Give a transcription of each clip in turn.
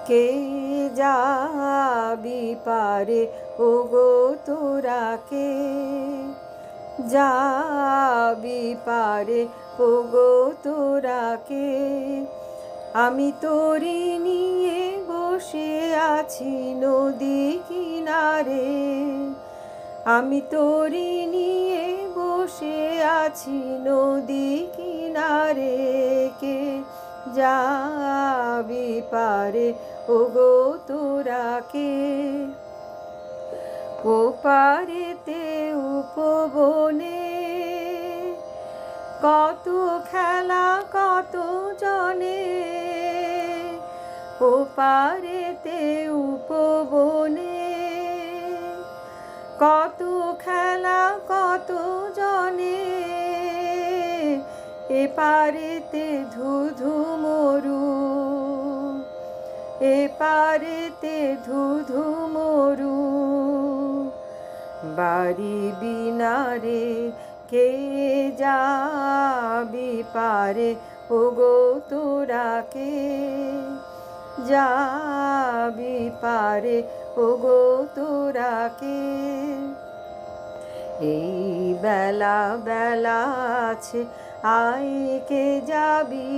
কে যাবি পারে ওগো তোরা কে যাবি পারে ওগো তোরা কে আমি তোরি নিয়ে বসে আছি নদী কিনারে আমি তোরি নিয়ে বসে আছি নদী কিনারে কে যাবি পারে ওগো তোরা কে ওপারেতে উপবনে কত খেলা কত জনে ওপারেতে উপবনে কত খেলা কত জনে এপারেতে ধুধু মরু এপারেতে ধুধু মরু বাড়ি বিনারে কে যাবি পারে ওগো তোরা কে যাবি পারে ওগো তোরা কে এই বেলা বেলা আছে আয় কে যাবি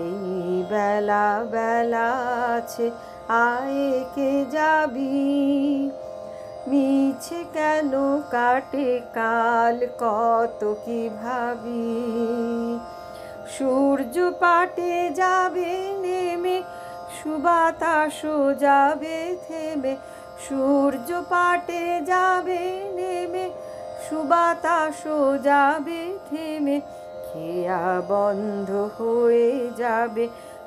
এই বেলা বেলা আছে আয় কে যাবি মিছে কেন কাটে কাল কত কি ভাবি সূর্য পাটে যাবে নেমে সুবাতাসও যাবে থেমে সূর্য পাটে যাবে নেমে সুবাতাসও যাবে থেমে খেয়া বন্ধ হয়ে যাবে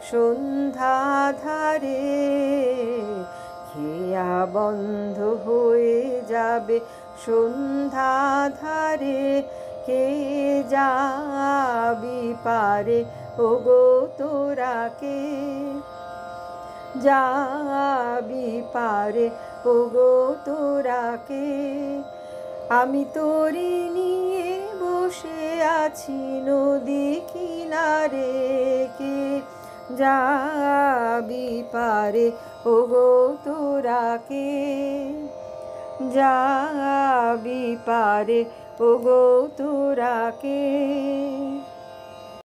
সন্ধ্যা ধারে খেয়া বন্ধ হয়ে যাবে সন্ধ্যা ধারে কে যাবি পারে ওগো তোরা কে যাবি পারে ওগো তোরা কে আমি তোরি নিয়ে বসে আছি নদী কিনারে কে যাবি পারে ওগো তোরা কে যাবি পারে ওগো তোরা কে।